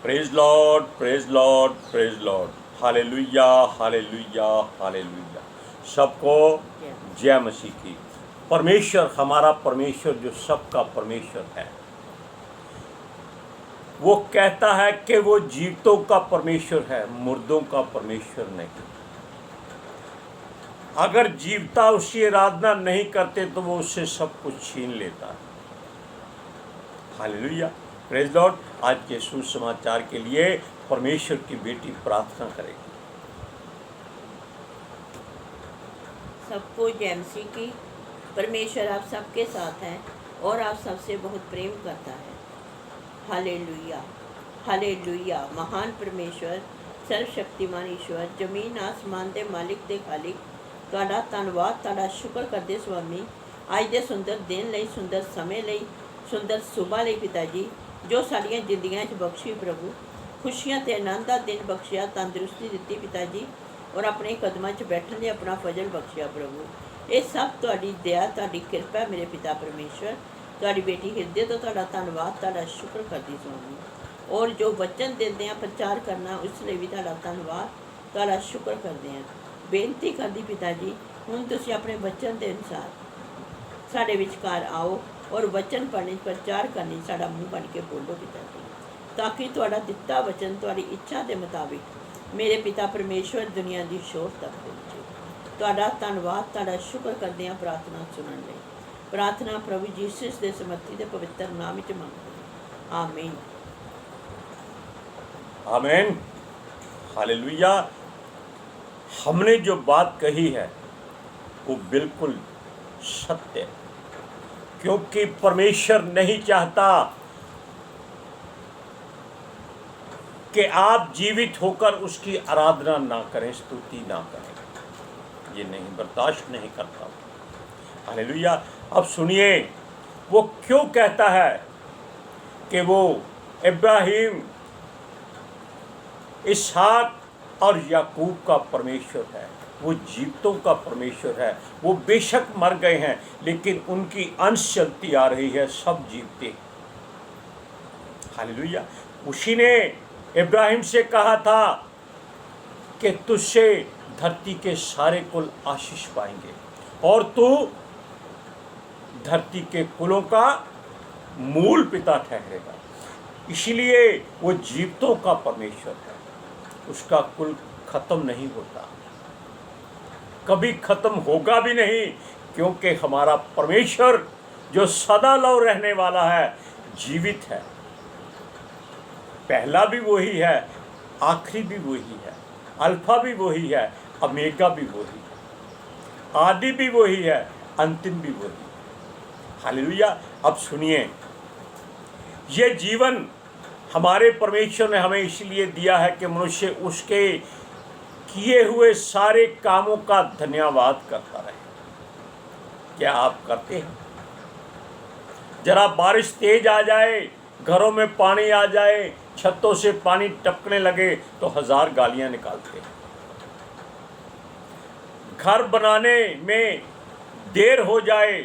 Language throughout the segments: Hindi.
Praise Lord, praise Lord, praise Lord. Hallelujah, hallelujah, hallelujah. सबको जय मसीह की। परमेश्वर, हमारा परमेश्वर जो सबका परमेश्वर है, वो कहता है कि वो जीवितों का परमेश्वर है, मुर्दों का परमेश्वर नहीं। अगर जीवता उसकी आराधना नहीं करते तो वो उससे सब कुछ छीन लेता है। Hallelujah, praise Lord. आज के सुसमाचार के लिए परमेश्वर की बेटी प्रार्थना करेगी। सबको जय मसीह की। परमेश्वर आप सबके साथ हैं और आप सबसे बहुत प्रेम करता है। Hallelujah, hallelujah. महान परमेश्वर, सर्वशक्तिमान ईश्वर, जमीन आसमान दे मालिक दे खालिक, तुहाडा धन्नवाद, तुहाडा शुक्र करदे स्वामी अज दे सुंदर दिन लई, सुंदर समय लई, सुंदर सुबह लई पिता जी, जो साडियां जिंदगियां च बख्शी प्रभु, खुशियां ते आनंद दा दिन बख्शिया, तंदुरुस्ती दित्ती पिता जी, और अपने कदमां च बैठण दे अपना फजल बख्शिया प्रभु। ये सब तुहाडी दया, तुहाडी किरपा है मेरे पिता परमेश्वर। तुहाडी बेटी हृदय तो तुहाडा धन्नवाद, तुहाडा शुक्र करदी स्वामी, और जो वचन देंदे हैं प्रचार करना उस लिए भी तुहाडा धन्नवाद, तुहाडा शुक्र करते हैं। बेनती करदी पिता जी, हुण तुसीं अपने वचन के अनुसार साडे विचकार आओ और वचन पढ़ने, प्रचार करने साडा मुँह बन के बोलो पिता जी, ताकि तुहाडा दिता वचन तुहाडी इच्छा के मुताबिक मेरे पिता परमेश्वर दुनिया की शोर तक पहुँचे। तुहाडा धन्नवाद, तुहाडा शुक्र करते हैं प्रार्थना सुनने लई। प्रार्थना प्रभु जीसस के समर्थी के पवित्र नाम विच मंगते, आमीन। आमीन, हालेलुया। हमने जो बात कही है वो बिल्कुल सत्य है, क्योंकि परमेश्वर नहीं चाहता कि आप जीवित होकर उसकी आराधना ना करें, स्तुति ना करें। ये नहीं, बर्दाश्त नहीं करता। हालेलुया। अब सुनिए वो क्यों कहता है कि वो इब्राहिम, इसहाक और याकूब का परमेश्वर है, वो जीवितों का परमेश्वर है। वो बेशक मर गए हैं लेकिन उनकी अंश चलती आ रही है, सब जीवते। हालेलुया। उसी ने इब्राहिम से कहा था कि तुझसे धरती के सारे कुल आशीष पाएंगे और तू धरती के कुलों का मूल पिता ठहरेगा। इसीलिए वो जीवितों का परमेश्वर है, उसका कुल खत्म नहीं होता, कभी खत्म होगा भी नहीं, क्योंकि हमारा परमेश्वर जो सदा लव रहने वाला है, जीवित है। पहला भी वही है, आखिरी भी वही है, अल्फा भी वही है, ओमेगा भी वही है, आदि भी वही है, अंतिम भी वही है। हालेलुया। अब सुनिए, ये जीवन हमारे परमेश्वर ने हमें इसलिए दिया है कि मनुष्य उसके किए हुए सारे कामों का धन्यवाद करता रहे। क्या आप करते हैं? जरा बारिश तेज आ जाए, घरों में पानी आ जाए, छतों से पानी टपकने लगे तो 1000 गालियां निकालते हैं। घर बनाने में देर हो जाए,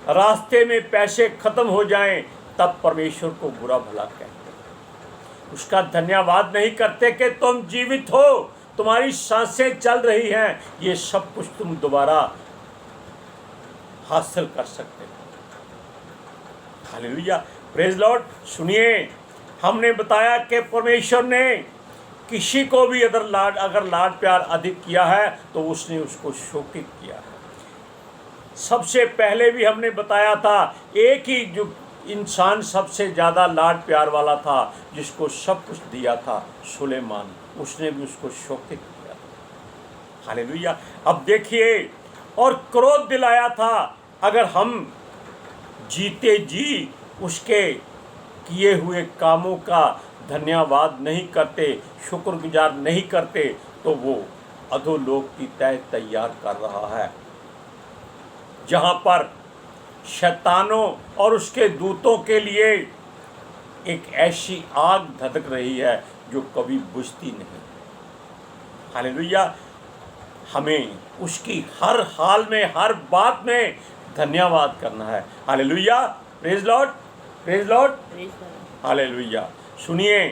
रास्ते में पैसे खत्म हो जाएं, तब परमेश्वर को बुरा भला कहते हैं। उसका धन्यवाद नहीं करते कि तुम जीवित हो, तुम्हारी सांसें चल रही हैं, ये सब कुछ तुम दोबारा हासिल कर सकते हो। Hallelujah, praise Lord. सुनिए, हमने बताया कि परमेश्वर ने किसी को भी अगर लाड प्यार अधिक किया है तो उसने उसको शोकित किया है। सबसे पहले भी हमने बताया था, एक ही जो इंसान सबसे ज़्यादा लाड प्यार वाला था, जिसको सब कुछ दिया था, सुलेमान, उसने भी उसको शोकित किया। हालेलुया। अब देखिए, और क्रोध दिलाया था, अगर हम जीते जी उसके किए हुए कामों का धन्यवाद नहीं करते, शुक्रगुजार नहीं करते, तो वो अधोलोक की तय तैयार कर रहा है, जहाँ पर शैतानों और उसके दूतों के लिए एक ऐसी आग धधक रही है जो कभी बुझती नहीं। हालेलुया। हमें उसकी हर हाल में, हर बात में धन्यवाद करना है। Hallelujah, praise Lord, praise Lord, hallelujah. सुनिए,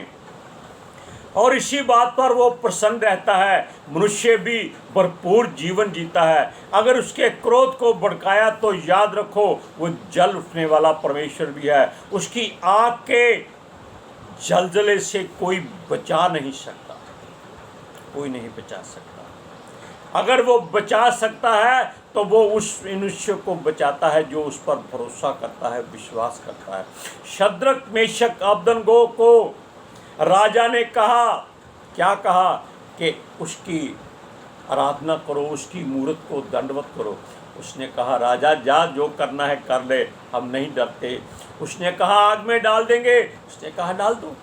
और इसी बात पर वो प्रसन्न रहता है। मनुष्य भी भरपूर जीवन जीता है। अगर उसके क्रोध को भड़काया तो याद रखो वो जल उठने वाला परमेश्वर भी है। उसकी आग के जलजले से कोई बचा नहीं सकता, कोई नहीं बचा सकता। अगर वो बचा सकता है तो वो उस मनुष्य को बचाता है जो उस पर भरोसा करता है, विश्वास करता है। शद्रक मेशक अबदनगो को राजा ने कहा, क्या कहा कि उसकी आराधना करो, उसकी मूर्त को दंडवत करो। उसने कहा राजा जा, जो करना है कर ले, हम नहीं डरते। उसने कहा आग में डाल देंगे, उसने कहा डाल दो।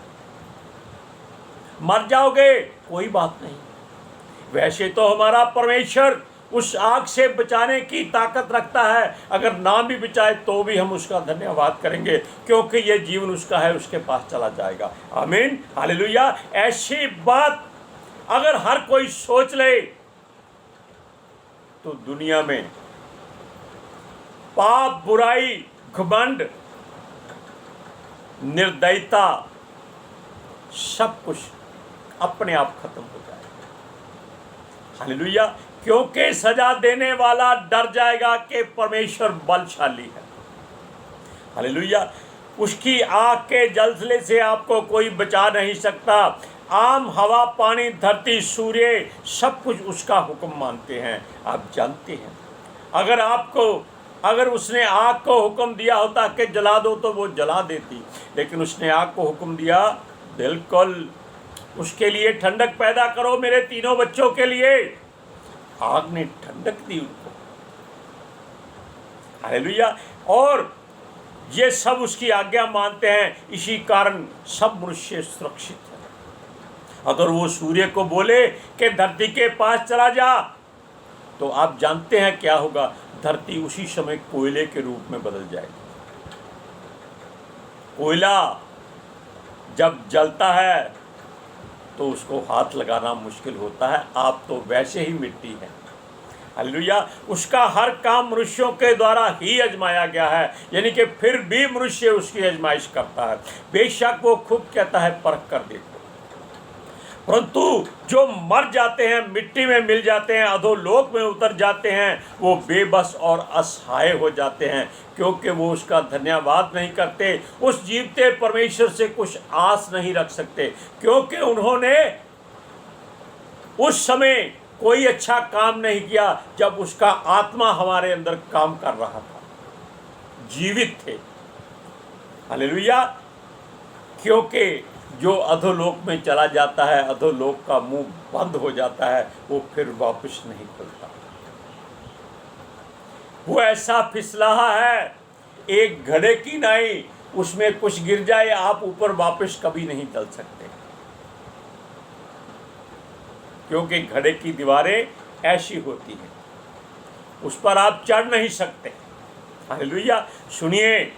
मर जाओगे, कोई बात नहीं। वैसे तो हमारा परमेश्वर उस आग से बचाने की ताकत रखता है। अगर ना भी बचाए तो भी हम उसका धन्यवाद करेंगे, क्योंकि ये जीवन उसका है, उसके पास चला जाएगा। आमीन, हालेलुया। ऐसी बात अगर हर कोई सोच ले तो दुनिया में पाप, बुराई, घमंड, निर्दयता सब कुछ अपने आप खत्म हो जाएगा। हालेलुया। क्योंकि सजा देने वाला डर जाएगा कि परमेश्वर बलशाली है। हालेलुया। उसकी आग के जलजले से आपको कोई बचा नहीं सकता। आम, हवा, पानी, धरती, सूर्य सब कुछ उसका हुक्म मानते हैं। आप जानते हैं अगर उसने आग को हुक्म दिया होता कि जला दो तो वो जला देती, लेकिन उसने आग को हुक्म दिया बिल्कुल उसके लिए ठंडक पैदा करो मेरे तीनों बच्चों के लिए। आग ने ठंडक दी उनको। हालेलुया। और ये सब उसकी आज्ञा मानते हैं, इसी कारण सब मनुष्य सुरक्षित है। अगर वो सूर्य को बोले कि धरती के पास चला जा, तो आप जानते हैं क्या होगा, धरती उसी समय कोयले के रूप में बदल जाएगी। कोयला जब जलता है तो उसको हाथ लगाना मुश्किल होता है, आप तो वैसे ही मिट्टी हैं। हालेलुया। उसका हर काम मनुष्यों के द्वारा ही आजमाया गया है, यानी कि फिर भी मनुष्य उसकी आजमाइश करता है। बेशक वो खुद कहता है परख कर देखो, परंतु जो मर जाते हैं, मिट्टी में मिल जाते हैं, अधोलोक में उतर जाते हैं, वो बेबस और असहाय हो जाते हैं, क्योंकि वो उसका धन्यवाद नहीं करते। उस जीवते परमेश्वर से कुछ आस नहीं रख सकते, क्योंकि उन्होंने उस समय कोई अच्छा काम नहीं किया जब उसका आत्मा हमारे अंदर काम कर रहा था, जीवित थे। हालेलुया। क्योंकि जो अधोलोक में चला जाता है, अधोलोक का मुंह बंद हो जाता है, वो फिर वापस नहीं खुलता। वो ऐसा फिसलाहा है, एक घड़े की नाई, उसमें कुछ गिर जाए आप ऊपर वापस कभी नहीं चल सकते, क्योंकि घड़े की दीवारें ऐसी होती हैं, उस पर आप चढ़ नहीं सकते। हालेलुया। सुनिए,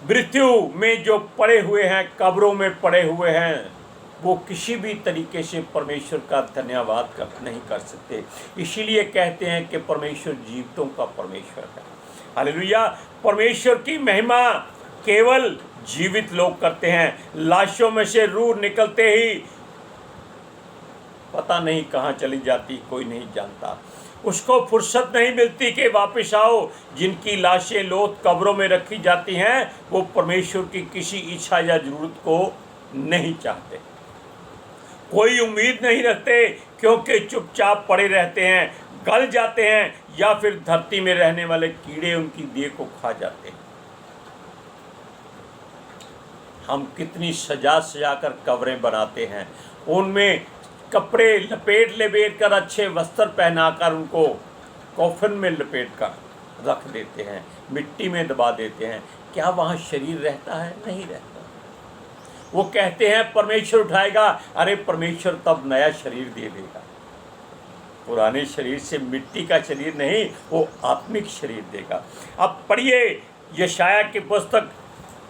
मृत्यु में जो पड़े हुए हैं, कब्रों में पड़े हुए हैं, वो किसी भी तरीके से परमेश्वर का धन्यवाद नहीं कर सकते। इसीलिए कहते हैं कि परमेश्वर जीवितों का परमेश्वर है। हालेलुया। परमेश्वर की महिमा केवल जीवित लोग करते हैं। लाशों में से रूह निकलते ही पता नहीं कहाँ चली जाती, कोई नहीं जानता। उसको फुर्सत नहीं मिलती कि वापस आओ। जिनकी लाशें लोथ कब्रों में रखी जाती हैं, वो परमेश्वर की किसी इच्छा या जरूरत को नहीं चाहते, कोई उम्मीद नहीं रखते, क्योंकि चुपचाप पड़े रहते हैं, गल जाते हैं, या फिर धरती में रहने वाले कीड़े उनकी देह को खा जाते हैं। हम कितनी सजा कर कब्रें बनाते हैं, उनमें कपड़े लपेट कर अच्छे वस्त्र पहनाकर उनको कॉफन में लपेट कर रख देते हैं, मिट्टी में दबा देते हैं। क्या वहाँ शरीर रहता है? नहीं रहता। वो कहते हैं परमेश्वर उठाएगा, अरे परमेश्वर तब नया शरीर दे देगा, पुराने शरीर से, मिट्टी का शरीर नहीं, वो आत्मिक शरीर देगा। अब पढ़िए यशाया की पुस्तक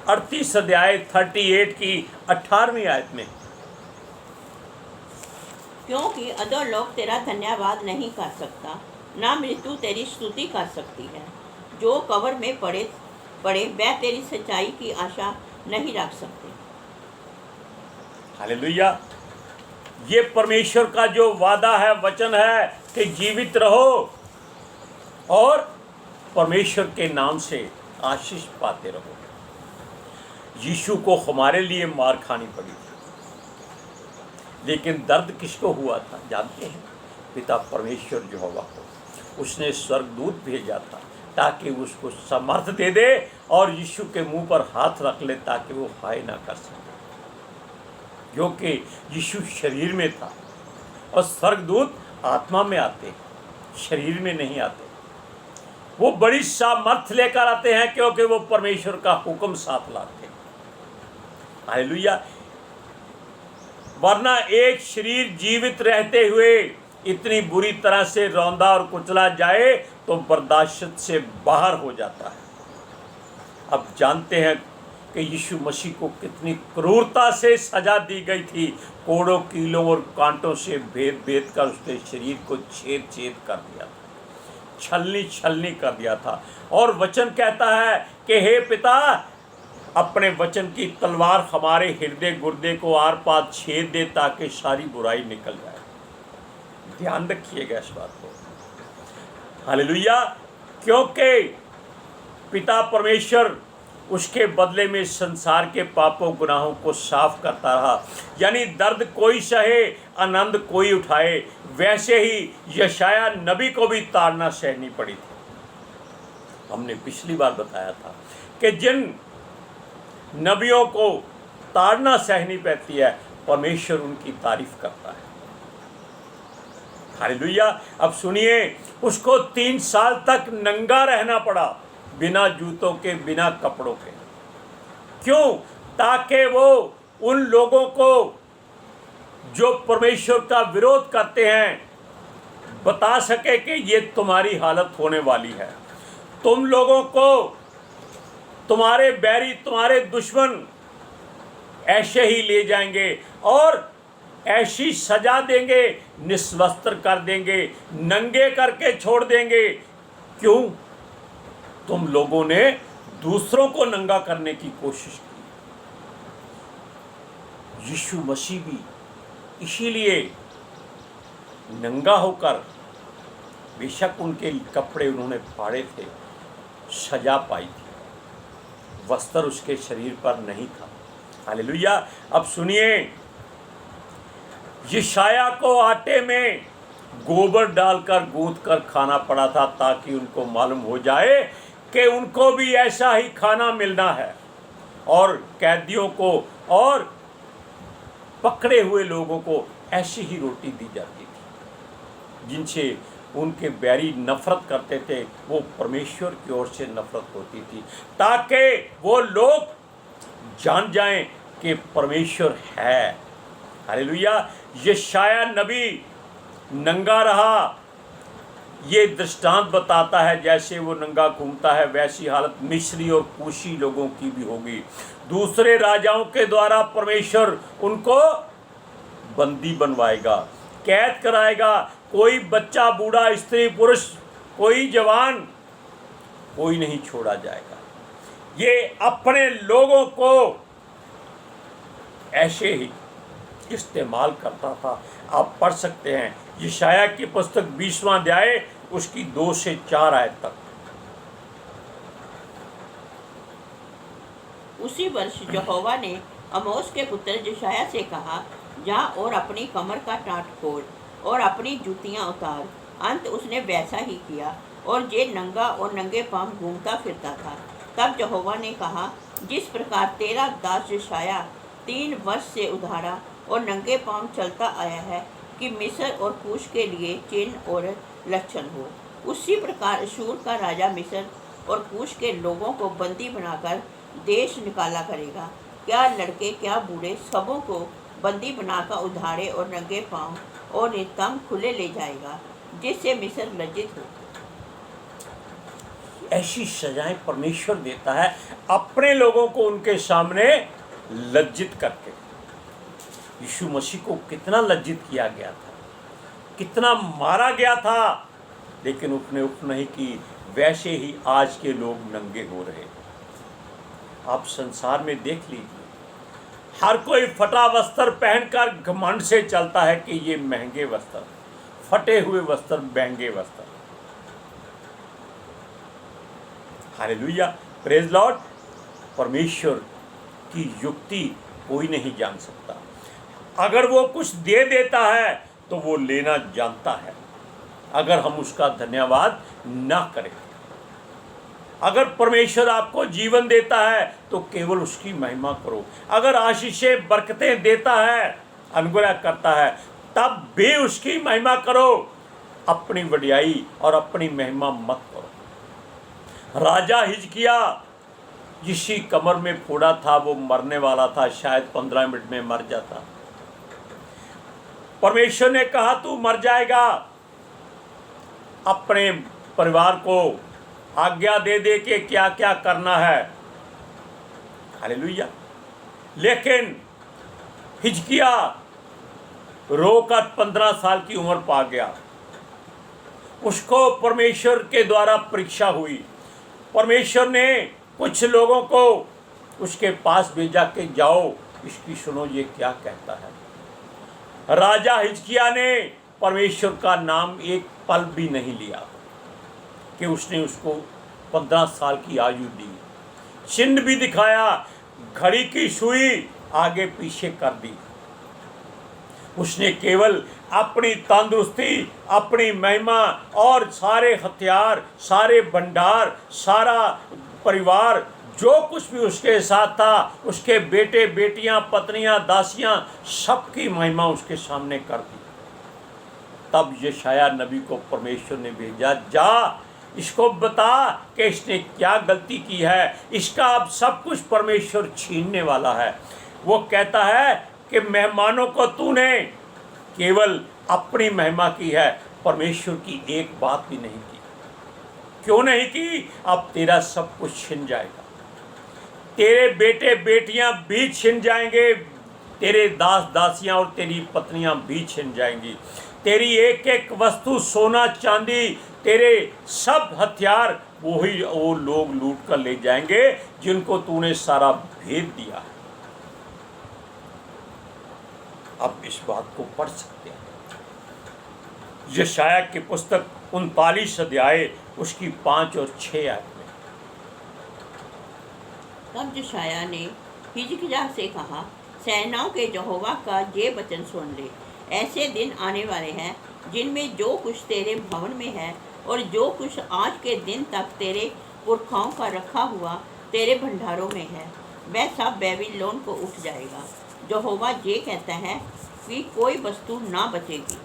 38 अध्याय 38 की 18वीं आयत में। क्योंकि अधोलोक तेरा धन्यवाद नहीं कर सकता, ना मृत्यु तेरी स्तुति कर सकती है। जो कब्र में पड़े वह तेरी सच्चाई की आशा नहीं रख सकते। हालेलुया। ये परमेश्वर का जो वादा है, वचन है कि जीवित रहो और परमेश्वर के नाम से आशीष पाते रहो। यीशु को हमारे लिए मार खानी पड़ी थी, लेकिन दर्द किसको हुआ था जानते हैं? पिता परमेश्वर यहोवा को। उसने स्वर्गदूत भेजा था ताकि उसको समर्थ दे दे और यीशु के मुंह पर हाथ रख ले ताकि वो हाय ना कर सके, क्योंकि यीशु शरीर में था और स्वर्गदूत आत्मा में आते हैं, शरीर में नहीं आते। वो बड़ी सामर्थ लेकर आते हैं क्योंकि वो परमेश्वर का हुक्म साथ लाते हैं। हालेलुया। वरना एक शरीर जीवित रहते हुए इतनी बुरी तरह से रौंदा और कुचला जाए तो बर्दाश्त से बाहर हो जाता है। अब जानते हैं कि यीशु मसीह को कितनी क्रूरता से सजा दी गई थी। कोड़ों, कीलों और कांटों से भेद भेद कर उसके शरीर को छेद छेद कर दिया था, छलनी छलनी कर दिया था। और वचन कहता है कि हे पिता, अपने वचन की तलवार हमारे हृदय गुर्दे को आर पार छेद दे ताकि सारी बुराई निकल जाए। ध्यान रखिएगा इस बात को। हालेलुया। क्योंकि पिता परमेश्वर उसके बदले में संसार के पापों गुनाहों को साफ करता रहा। यानी दर्द कोई सहे, आनंद कोई उठाए। वैसे ही यशाया नबी को भी ताड़ना सहनी पड़ी थी। हमने पिछली बार बताया था कि जिन नबियों को ताड़ना सहनी पड़ती है, परमेश्वर उनकी तारीफ करता है। हालेलुया। अब सुनिए, उसको 3 साल तक नंगा रहना पड़ा, बिना जूतों के, बिना कपड़ों के। क्यों? ताकि वो उन लोगों को जो परमेश्वर का विरोध करते हैं बता सके कि ये तुम्हारी हालत होने वाली है। तुम लोगों को तुम्हारे बैरी, तुम्हारे दुश्मन ऐसे ही ले जाएंगे और ऐसी सजा देंगे, निस्वस्त्र कर देंगे, नंगे करके छोड़ देंगे। क्यों? तुम लोगों ने दूसरों को नंगा करने की कोशिश की। यीशु मसीह भी इसीलिए नंगा होकर, बेशक उनके कपड़े उन्होंने फाड़े थे, सजा पाई थी, वस्त्र उसके शरीर पर नहीं था। हालेलुया। अब सुनिए, यशाया को आटे में गोबर डालकर गूंथ कर खाना पड़ा था ताकि उनको मालूम हो जाए कि उनको भी ऐसा ही खाना मिलना है। और कैदियों को और पकड़े हुए लोगों को ऐसी ही रोटी दी जाती थी। जिनसे उनके बैरी नफरत करते थे, वो परमेश्वर की ओर से नफरत होती थी, ताकि वो लोग जान जाएं कि परमेश्वर है। हालेलुया। यशाया नबी नंगा रहा। ये दृष्टांत बताता है जैसे वो नंगा घूमता है, वैसी हालत मिस्री और कूशी लोगों की भी होगी। दूसरे राजाओं के द्वारा परमेश्वर उनको बंदी बनवाएगा, कैद कराएगा। कोई बच्चा, बूढ़ा, स्त्री, पुरुष, कोई जवान, कोई नहीं छोड़ा जाएगा। ये अपने लोगों को ऐसे ही इस्तेमाल करता था। आप पढ़ सकते हैं यशाया की पुस्तक 20वां अध्याय उसकी 2 से 4 आयत तक। उसी वर्ष यहोवा ने आमोस के पुत्र यशाया से कहा, जा और अपनी कमर का टाट खोल और अपनी जूतियां उतार। अंत उसने वैसा ही किया और जे नंगा और नंगे पांव घूमता फिरता था। तब यहोवा ने कहा, जिस प्रकार तेरा दास यशाया 3 वर्ष से उधारा और नंगे पांव चलता आया है कि मिस्र और कूश के लिए चिन्ह और लक्षण हो, उसी प्रकार अशूर का राजा मिस्र और कूश के लोगों को बंदी बनाकर देश निकाला करेगा। क्या लड़के क्या बूढ़े, सबों को बंदी बनाकर उधारे और नंगे पांव और नितंब खुले ले जाएगा, जिससे मिस्र लज्जित हो। ऐसी सजाएं परमेश्वर देता है अपने लोगों को उनके सामने लज्जित करके। यीशु मसीह को कितना लज्जित किया गया था, कितना मारा गया था, लेकिन उसने उफ नहीं की। वैसे ही आज के लोग नंगे हो रहे। आप संसार में देख लीजिए, हर कोई फटा वस्त्र पहनकर घमंड से चलता है कि ये महंगे वस्त्र, फटे हुए वस्त्र, महंगे वस्त्र। Hallelujah, praise Lord. परमेश्वर की युक्ति कोई नहीं जान सकता। अगर वो कुछ दे देता है तो वो लेना जानता है, अगर हम उसका धन्यवाद ना करें। अगर परमेश्वर आपको जीवन देता है तो केवल उसकी महिमा करो। अगर आशीषें बरकतें देता है, अनुग्रह करता है, तब भी उसकी महिमा करो। अपनी वडियाई और अपनी महिमा मत करो। राजा हिजकिया, जिसकी कमर में फोड़ा था, वो मरने वाला था, शायद 15 मिनट में मर जाता। परमेश्वर ने कहा तू मर जाएगा। अपने परिवार को आज्ञा दे दे के क्या क्या करना है। हालेलुया। लेकिन हिजकिया रोकर 15 साल की उम्र पा गया। उसको परमेश्वर के द्वारा परीक्षा हुई। परमेश्वर ने कुछ लोगों को उसके पास भेजा कि जाओ इसकी सुनो ये क्या कहता है। राजा हिजकिया ने परमेश्वर का नाम एक पल भी नहीं लिया कि उसने उसको 15 साल की आयु दी, चिन्ह भी दिखाया, घड़ी की सुई आगे पीछे कर दी। उसने केवल अपनी तंदुरुस्ती, अपनी महिमा और सारे हथियार, सारे भंडार, सारा परिवार, जो कुछ भी उसके साथ था, उसके बेटे बेटियां, पत्नियां, दासियां, सबकी महिमा उसके सामने कर दी। तब यशाया नबी को परमेश्वर ने भेजा, जा इसको बता कि इसने क्या गलती की है, इसका अब सब कुछ परमेश्वर छीनने वाला है। वो कहता है कि मेहमानों को तूने केवल अपनी महिमा की है, परमेश्वर की एक बात भी नहीं की। क्यों नहीं की? अब तेरा सब कुछ छिन जाएगा, तेरे बेटे बेटियां भी छिन जाएंगे, तेरे दास दासियां और तेरी पत्नियां भी छिन जाएंगी, तेरी एक एक वस्तु, सोना चांदी, तेरे सब हथियार वो लोग लूट कर ले जाएंगे जिनको तूने सारा भेद दिया है। अब इस बात को पढ़ सकते हैं यशाया की पुस्तक 39 अध्याय उसकी 5 और 6 आयत में। तब यशाया ने हिजकिय्याह से कहा, सेनाओं के यहोवा का ये वचन सुन ले। ऐसे दिन आने वाले हैं जिनमें जो कुछ तेरे भवन में है और जो कुछ आज के दिन तक तेरे पुरखाओं का रखा हुआ तेरे भंडारों में है, वह सब बेबीलोन को उठ जाएगा। यहोवा ये कहता है कि कोई वस्तु ना बचेगी।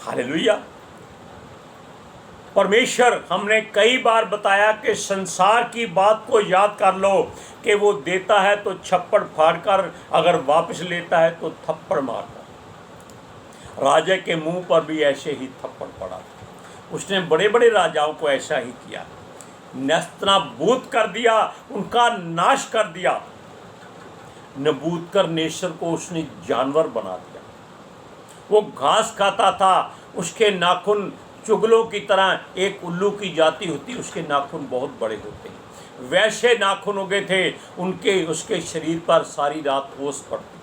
हालेलुया। परमेश्वर, हमने कई बार बताया कि संसार की बात को याद कर लो कि वो देता है तो छप्पड़ फाड़कर, अगर वापस लेता है तो थप्पड़ मारकर। राजा के मुंह पर भी ऐसे ही थप्पड़ पड़ा। उसने बड़े बड़े राजाओं को ऐसा ही किया, नस्तनाबूद कर दिया, उनका नाश कर दिया। नबूदकर नेशर को उसने जानवर बना दिया। वो घास खाता था, उसके नाखून चुगलों की तरह, एक उल्लू की जाति होती, उसके नाखून बहुत बड़े होते हैं, वैसे नाखून हो गए थे उनके। उसके शरीर पर सारी रात ओस पड़ती।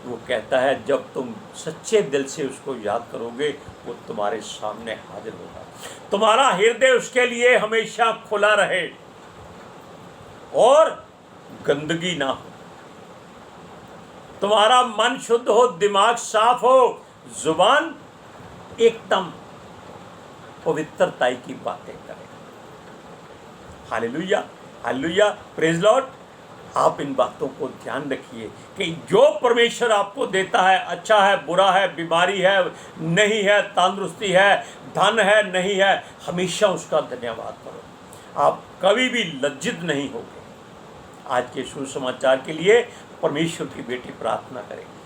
वो कहता है जब तुम सच्चे दिल से उसको याद करोगे वो तुम्हारे सामने हाजिर होगा। तुम्हारा हृदय उसके लिए हमेशा खुला रहे और गंदगी ना हो। तुम्हारा मन शुद्ध हो, दिमाग साफ हो, जुबान एकदम पवित्रताई की बातें करे। Hallelujah, hallelujah, praise Lord. आप इन बातों को ध्यान रखिए कि जो परमेश्वर आपको देता है, अच्छा है, बुरा है, बीमारी है, नहीं है, तंदुरुस्ती है, धन है, नहीं है, हमेशा उसका धन्यवाद करो। आप कभी भी लज्जित नहीं होगे। आज के सुसमाचार के लिए परमेश्वर की बेटी प्रार्थना करेगी।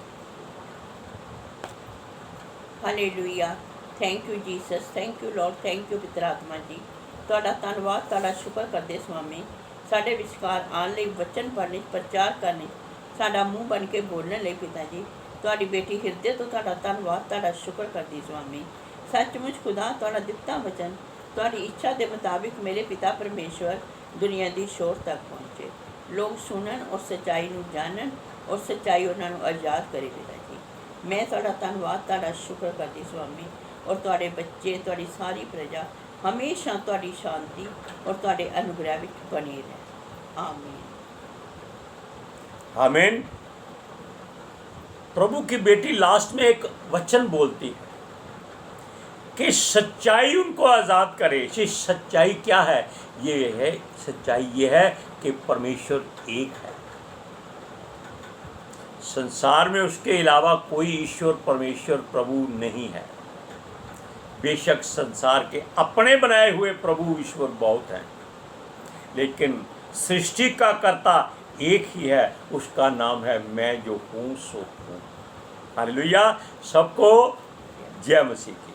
Hallelujah, thank you Jesus, thank you Lord, thank you पिता आत्मा जी। ਤੁਹਾਡਾ ਧੰਨਵਾਦ, ਤੁਹਾਡਾ ਸ਼ੁਕਰ ਕਰਦੇ ਸਵਾਮੀ, ਸਾਡੇ ਵਿਚਕਾਰ ਆਉਣ ਲਈ, ਵਚਨ ਪੜ੍ਹਨੇ, ਪ੍ਰਚਾਰ ਕਰਨੇ, ਸਾਡਾ ਮੂੰਹ ਬਣ ਕੇ ਬੋਲਣ ਲਈ ਪਿਤਾ ਜੀ। ਤੁਹਾਡੀ ਬੇਟੀ ਹਿਰਦੇ ਤੋਂ ਤੁਹਾਡਾ ਧੰਨਵਾਦ, ਤੁਹਾਡਾ ਸ਼ੁਕਰ ਕਰਦੀ ਸਵਾਮੀ। ਸੱਚਮੁੱਚ ਖੁਦਾ, ਤੁਹਾਡਾ ਦਿੱਤਾ ਵਚਨ ਤੁਹਾਡੀ ਇੱਛਾ ਦੇ ਮੁਤਾबिक ਮੇਰੇ ਪਿਤਾ ਪਰਮੇਸ਼ਵਰ ਦੁਨੀਆ ਦੀ ਸ਼ੋਰ ਤੱਕ ਪਹੁੰਚੇ। ਲੋਕ ਸੁਣਨ ਔਰ ਸੱਚਾਈ ਨੂੰ ਜਾਣਨ ਔਰ ਸੱਚਾਈ ਉਹਨਾਂ ਨੂੰ ਆਜ਼ਾਦ ਕਰੇ ਪਿਤਾ ਜੀ। ਮੈਂ ਤੁਹਾਡਾ ਧੰਨਵਾਦ, ਤੁਹਾਡਾ ਸ਼ੁਕਰ ਕਰਦੀ स्वामी, ਔਰ ਤੁਹਾਡੇ ਬੱਚੇ, ਤੁਹਾਡੀ ਸਾਰੀ ਪ੍ਰਜਾ ਹਮੇਸ਼ਾ ਤੁਹਾਡੀ ਸ਼ਾਂਤੀ ਔਰ ਤੁਹਾਡੇ ਅਨੁਗ੍ਰਹਿ ਵਿੱਚ ਬਣੀ ਰਹੇ। आमीन। आमीन। प्रभु की बेटी लास्ट में एक वचन बोलती है कि सच्चाई उनको आज़ाद करे। ये सच्चाई क्या है? ये है सच्चाई, ये है कि परमेश्वर एक है। संसार में उसके अलावा कोई ईश्वर परमेश्वर प्रभु नहीं है। बेशक संसार के अपने बनाए हुए प्रभु ईश्वर बहुत हैं, लेकिन सृष्टि का कर्ता एक ही है, उसका नाम है मैं जो हूँ सो हूँ। हालेलुया। सबको जय मसीह की।